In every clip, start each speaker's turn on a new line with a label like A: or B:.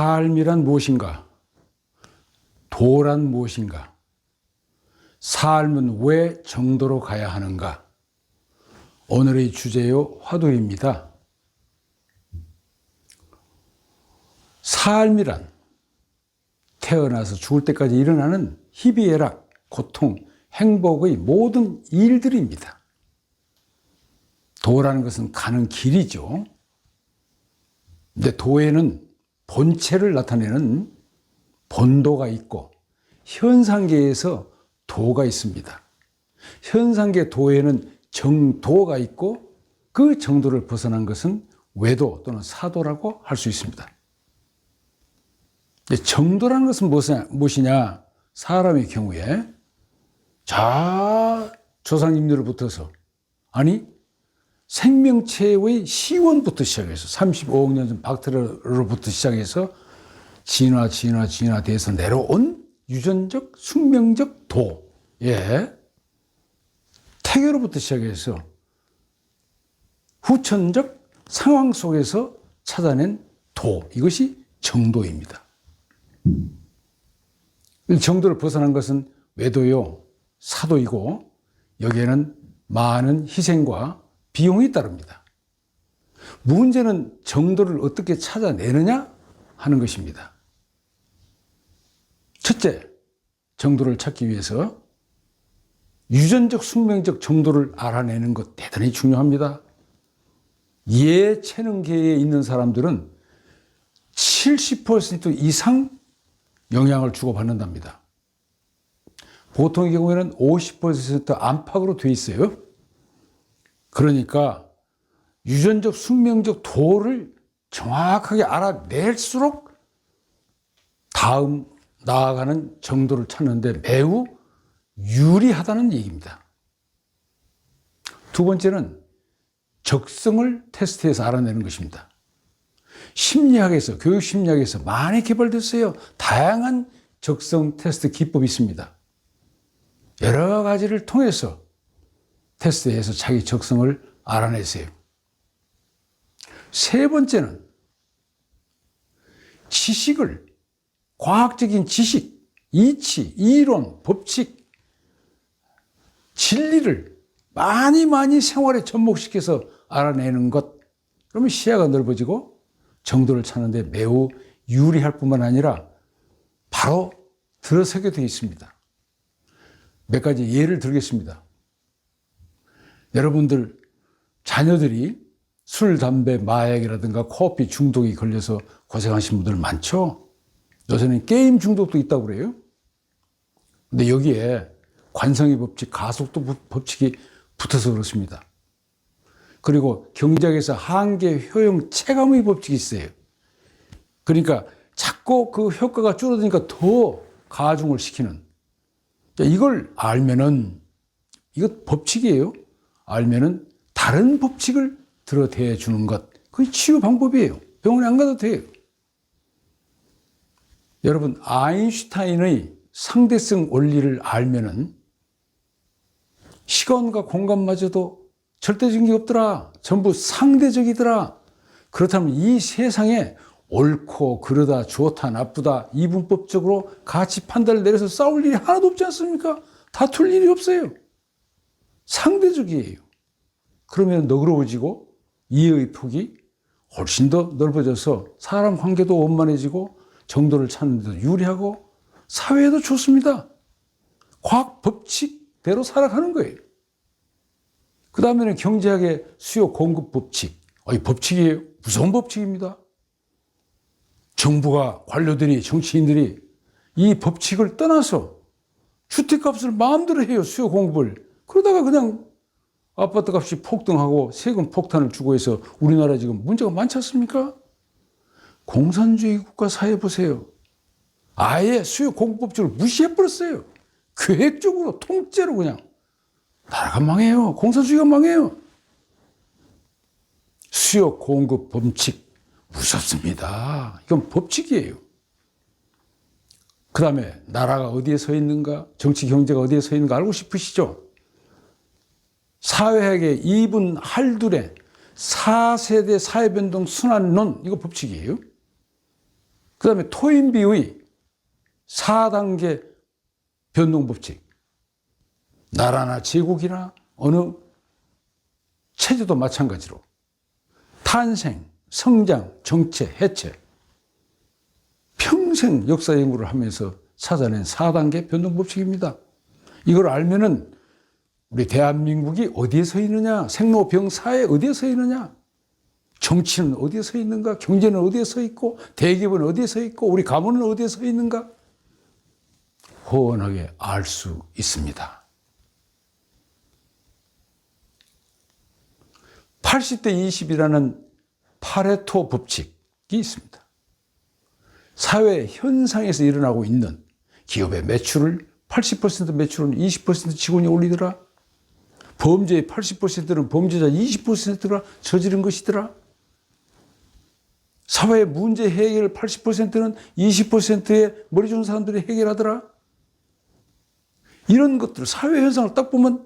A: 삶이란 무엇인가? 도란 무엇인가? 삶은 왜 정도로 가야 하는가? 오늘의 주제요, 화두입니다. 삶이란 태어나서 죽을 때까지 일어나는 희비애락, 고통, 행복의 모든 일들입니다. 도라는 것은 가는 길이죠. 근데 도에는 본체를 나타내는 본도가 있고 현상계에서 도가 있습니다. 현상계 도에는 정도가 있고 그 정도를 벗어난 것은 외도 또는 사도라고 할 수 있습니다. 정도라는 것은 무엇이냐? 사람의 경우에 조상님들로부터서 아니 생명체의 시원부터 시작해서 35억 년 전 박테리아로부터 시작해서 진화 돼서 내려온 유전적, 숙명적 도에 태교로부터 시작해서 후천적 상황 속에서 찾아낸 도, 이것이 정도입니다. 정도를 벗어난 것은 외도요, 사도이고 여기에는 많은 희생과 비용이 따릅니다. 문제는 정도를 어떻게 찾아내느냐 하는 것입니다. 첫째, 정도를 찾기 위해서 유전적, 숙명적 정도를 알아내는 것 대단히 중요합니다. 예체능계에 있는 사람들은 70% 이상 영향을 주고받는답니다. 보통의 경우에는 50% 안팎으로 돼 있어요. 그러니까 유전적, 숙명적 도를 정확하게 알아낼수록 다음 나아가는 정도를 찾는데 매우 유리하다는 얘기입니다. 두 번째는 적성을 테스트해서 알아내는 것입니다. 심리학에서, 교육심리학에서 많이 개발됐어요. 다양한 적성 테스트 기법이 있습니다. 여러 가지를 통해서 테스트해서 자기 적성을 알아내세요. 세 번째는 지식을, 과학적인 지식, 이치, 이론, 법칙, 진리를 많이 생활에 접목시켜서 알아내는 것. 그러면 시야가 넓어지고 정도를 찾는데 매우 유리할 뿐만 아니라 바로 들어서게 되어 있습니다. 몇 가지 예를 들겠습니다. 여러분들 자녀들이 술, 담배, 마약이라든가 커피 중독이 걸려서 고생하신 분들 많죠? 요새는 게임 중독도 있다고 그래요. 근데 여기에 관성의 법칙, 가속도 법칙이 붙어서 그렇습니다. 그리고 경제학에서 한계, 효용, 체감의 법칙이 있어요. 그러니까 자꾸 그 효과가 줄어드니까 더 가중을 시키는. 이걸 알면은, 이거 법칙이에요. 알면은 다른 법칙을 들어대 주는 것. 그게 치유 방법이에요. 병원에 안 가도 돼요. 여러분, 아인슈타인의 상대성 원리를 알면은 시간과 공간마저도 절대적인 게 없더라. 전부 상대적이더라. 그렇다면 이 세상에 옳고 그르다, 좋다, 나쁘다, 이분법적으로 가치 판단을 내려서 싸울 일이 하나도 없지 않습니까? 다툴 일이 없어요. 상대적이에요. 그러면 너그러워지고 이해의 폭이 훨씬 더 넓어져서 사람 관계도 원만해지고 정도를 찾는 데도 유리하고 사회에도 좋습니다. 과학 법칙대로 살아가는 거예요. 그 다음에는 경제학의 수요 공급 법칙. 이 법칙이에요. 무서운 법칙입니다. 정부가, 관료들이, 정치인들이 이 법칙을 떠나서 주택값을 마음대로 해요. 수요 공급을. 그러다가 그냥 아파트 값이 폭등하고 세금 폭탄을 주고 해서 우리나라 지금 문제가 많지 않습니까? 공산주의 국가 사회 보세요. 아예 수요 공급법칙을 무시해버렸어요. 계획적으로 통째로 그냥. 나라가 망해요. 공산주의가 망해요. 수요 공급 법칙 무섭습니다. 이건 법칙이에요. 그 다음에 나라가 어디에 서 있는가, 정치 경제가 어디에 서 있는가 알고 싶으시죠? 사회학의 2분 할둘의 4세대 사회변동 순환론, 이거 법칙이에요. 그 다음에 토인비의 4단계 변동법칙. 나라나 제국이나 어느 체제도 마찬가지로 탄생, 성장, 정체, 해체 평생 역사 연구를 하면서 찾아낸 4단계 변동법칙입니다. 이걸 알면은 우리 대한민국이 어디에 서 있느냐, 생로병사에 어디에 서 있느냐, 정치는 어디에 서 있는가, 경제는 어디에 서 있고, 대기업은 어디에 서 있고, 우리 가문은 어디에 서 있는가 훤하게 알 수 있습니다. 80대 20이라는 파레토 법칙이 있습니다. 사회 현상에서 일어나고 있는 기업의 매출을 80% 매출은 20% 직원이 올리더라. 범죄의 80%는 범죄자 20%가 저지른 것이더라. 사회의 문제 해결 80%는 20%의 머리 좋은 사람들이 해결하더라. 이런 것들, 사회 현상을 딱 보면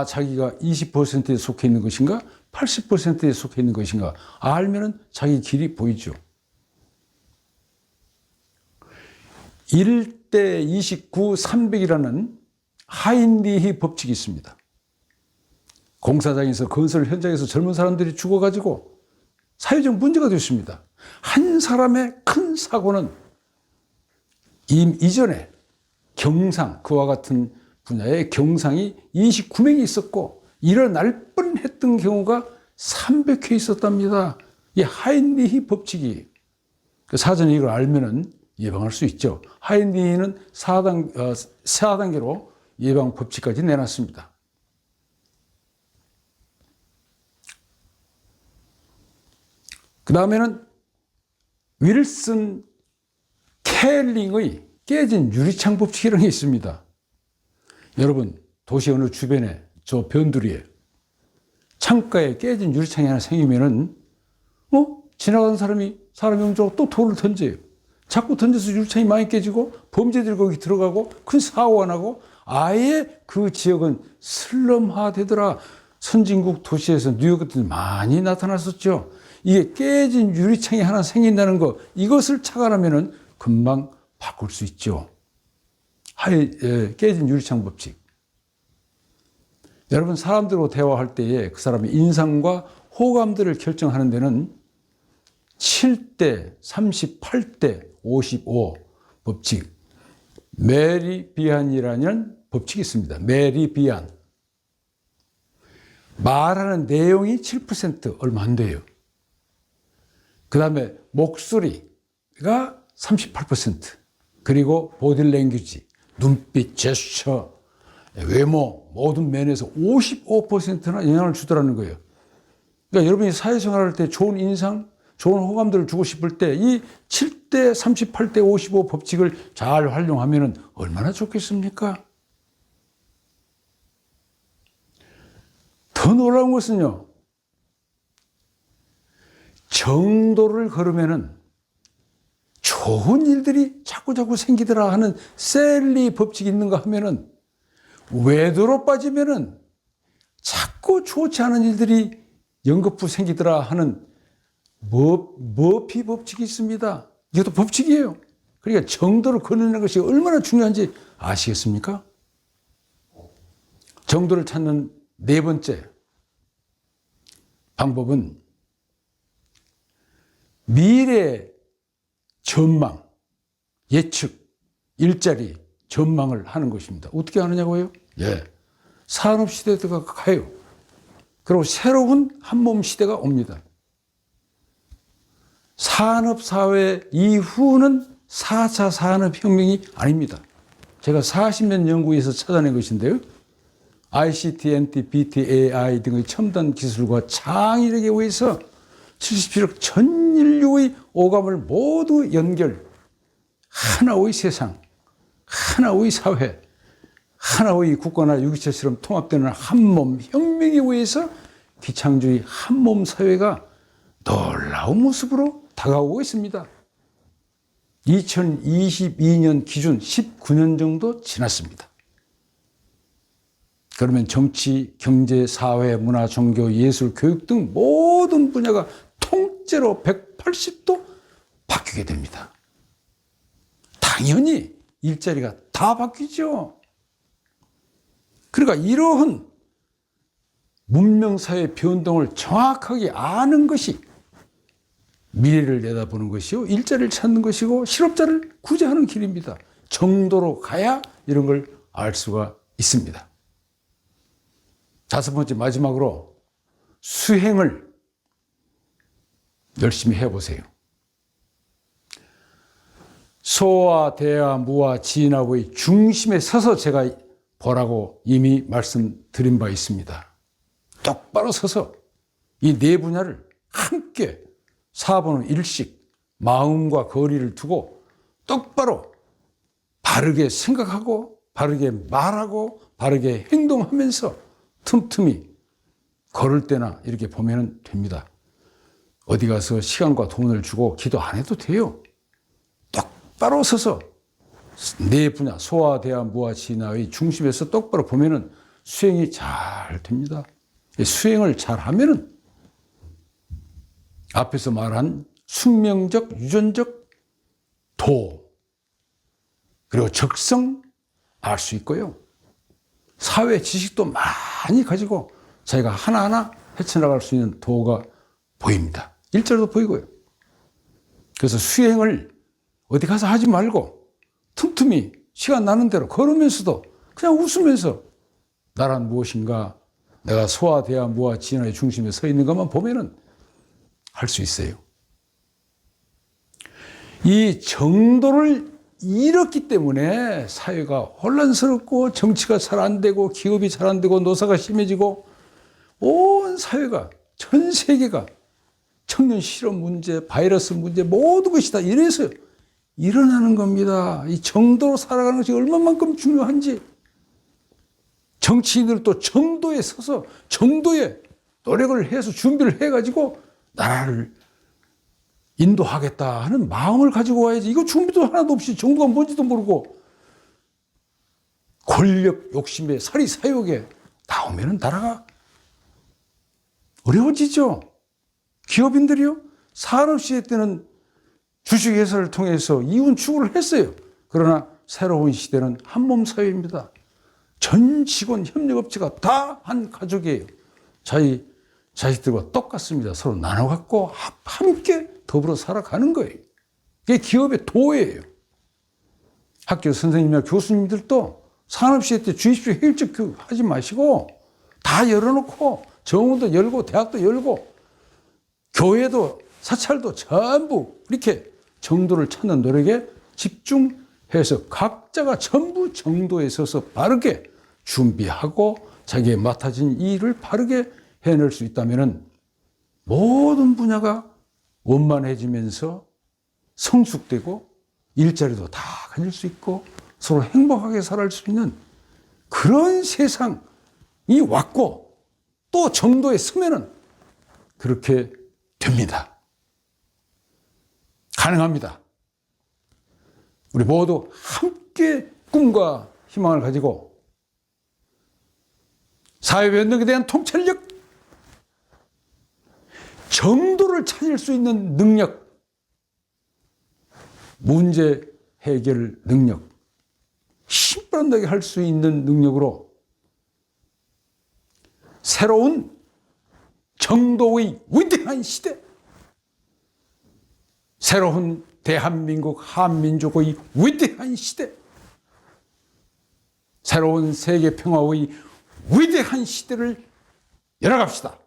A: 자기가 20%에 속해 있는 것인가 80%에 속해 있는 것인가 알면은 자기 길이 보이죠. 1대 29, 300이라는 하인리히 법칙이 있습니다. 공사장에서 건설 현장에서 젊은 사람들이 죽어가지고 사회적 문제가 됐습니다. 한 사람의 큰 사고는 이전에 경상, 그와 같은 분야의 경상이 29명이 있었고 일어날 뻔했던 경우가 300회 있었답니다. 이 하인리히 법칙이 사전에 이걸 알면은 예방할 수 있죠. 하인리히는 4단계로 예방 법칙까지 내놨습니다. 그 다음에는 윌슨 켈링의 깨진 유리창 법칙이라는 게 있습니다. 여러분, 도시 어느 주변에 저 변두리에 창가에 깨진 유리창이 하나 생기면은 지나가는 사람이 용적으로 또 돌을 던져요. 자꾸 던져서 유리창이 많이 깨지고 범죄들이 거기 들어가고 큰 사고가 나고 아예 그 지역은 슬럼화되더라. 선진국 도시에서 뉴욕 같은 데 많이 나타났었죠. 이게 깨진 유리창이 하나 생긴다는 거, 이것을 착안하면은 금방 바꿀 수 있죠. 깨진 유리창 법칙. 여러분, 사람들과 대화할 때에 그 사람의 인상과 호감들을 결정하는 데는 7대 38대 55 법칙, 메리 비안이라는 법칙이 있습니다. 메리 비안. 말하는 내용이 7% 얼마 안 돼요. 그 다음에 목소리가 38%, 그리고 보디랭귀지, 눈빛, 제스처, 외모, 모든 면에서 55%나 영향을 주더라는 거예요. 그러니까 여러분이 사회생활할 때 좋은 인상, 좋은 호감들을 주고 싶을 때 이 7대 38대 55 법칙을 잘 활용하면 얼마나 좋겠습니까? 더 놀라운 것은요, 정도를 걸으면은 좋은 일들이 자꾸자꾸 생기더라 하는 셀리 법칙이 있는가 하면은, 외도로 빠지면은 자꾸 좋지 않은 일들이 연거푸 생기더라 하는 머피 법칙이 있습니다. 이것도 법칙이에요. 그러니까 정도를 거느리는 것이 얼마나 중요한지 아시겠습니까? 정도를 찾는 네 번째 방법은 미래 전망, 예측, 일자리 전망을 하는 것입니다. 어떻게 하느냐고요? 산업시대가 가요. 그리고 새로운 한몸 시대가 옵니다. 산업사회 이후는 4차 산업혁명이 아닙니다. 제가 40년 연구에서 찾아낸 것인데요. ICT, NT, BT, AI 등의 첨단 기술과 창의력에 의해서 77억 전 인류의 오감을 모두 연결, 하나의 세상, 하나의 사회, 하나의 국가나 유기체처럼 통합되는 한몸 혁명에 의해서 기창주의 한몸 사회가 놀라운 모습으로 다가오고 있습니다. 2022년 기준 19년 정도 지났습니다. 그러면 정치, 경제, 사회, 문화, 종교, 예술, 교육 등 모든 분야가 통째로 180도 바뀌게 됩니다. 당연히 일자리가 다 바뀌죠. 그러니까 이러한 문명사회 변동을 정확하게 아는 것이 미래를 내다보는 것이요, 일자리를 찾는 것이고 실업자를 구제하는 길입니다. 정도로 가야 이런 걸 알 수가 있습니다. 다섯 번째, 마지막으로 수행을 열심히 해보세요. 소와 대와 무와 진압의 중심에 서서 제가 보라고 이미 말씀드린 바 있습니다. 똑바로 서서 이 네 분야를 함께 4분의 1씩 마음과 거리를 두고 똑바로 바르게 생각하고 바르게 말하고 바르게 행동하면서 틈틈이 걸을 때나 이렇게 보면 됩니다. 어디 가서 시간과 돈을 주고 기도 안 해도 돼요. 똑바로 서서 네 분야, 소와 대와 무와 진화의 중심에서 똑바로 보면은 수행이 잘 됩니다. 수행을 잘 하면은 앞에서 말한 숙명적, 유전적 도, 그리고 적성 알 수 있고요. 사회 지식도 많이 가지고 자기가 하나하나 헤쳐나갈 수 있는 도가 보입니다. 일자리도 보이고요. 그래서 수행을 어디 가서 하지 말고 틈틈이 시간 나는 대로 걸으면서도 그냥 웃으면서 나란 무엇인가, 내가 소와 대와 무와 진화의 중심에 서 있는 것만 보면은 할 수 있어요. 이 정도를 잃었기 때문에 사회가 혼란스럽고 정치가 잘 안 되고 기업이 잘 안 되고 노사가 심해지고 온 사회가, 전 세계가 청년 실업 문제, 바이러스 문제 모든 것이 다 이래서 일어나는 겁니다. 이 정도로 살아가는 것이 얼마만큼 중요한지, 정치인들은 또 정도에 서서 정도에 노력을 해서 준비를 해가지고 나라를 인도하겠다 하는 마음을 가지고 와야지. 이거 준비도 하나도 없이 정도가 뭔지도 모르고 권력 욕심에 사리 사욕에 나오면 나라가 어려워지죠. 기업인들이요, 산업시대 때는 주식회사를 통해서 이윤 추구를 했어요. 그러나 새로운 시대는 한몸 사회입니다. 전 직원 협력업체가 다 한 가족이에요. 자기 자식들과 똑같습니다. 서로 나눠 갖고 함께 더불어 살아가는 거예요. 그게 기업의 도예요. 학교 선생님이나 교수님들도 산업시대 때 주입식 효율적 교육 하지 마시고 다 열어놓고 정원도 열고 대학도 열고 교회도 사찰도 전부 이렇게 정도를 찾는 노력에 집중해서 각자가 전부 정도에 서서 바르게 준비하고 자기의 맡아진 일을 바르게 해낼 수 있다면 모든 분야가 원만해지면서 성숙되고 일자리도 다 가질 수 있고 서로 행복하게 살아갈 수 있는 그런 세상이 왔고 또 정도에 서면은 그렇게 됩니다. 가능합니다. 우리 모두 함께 꿈과 희망을 가지고 사회 변동에 대한 통찰력, 정도를 찾을 수 있는 능력, 문제 해결 능력, 힘바람나게 할 수 있는 능력으로 새로운 정도의 위대한 시대, 새로운 대한민국 한민족의 위대한 시대, 새로운 세계 평화의 위대한 시대를 열어갑시다.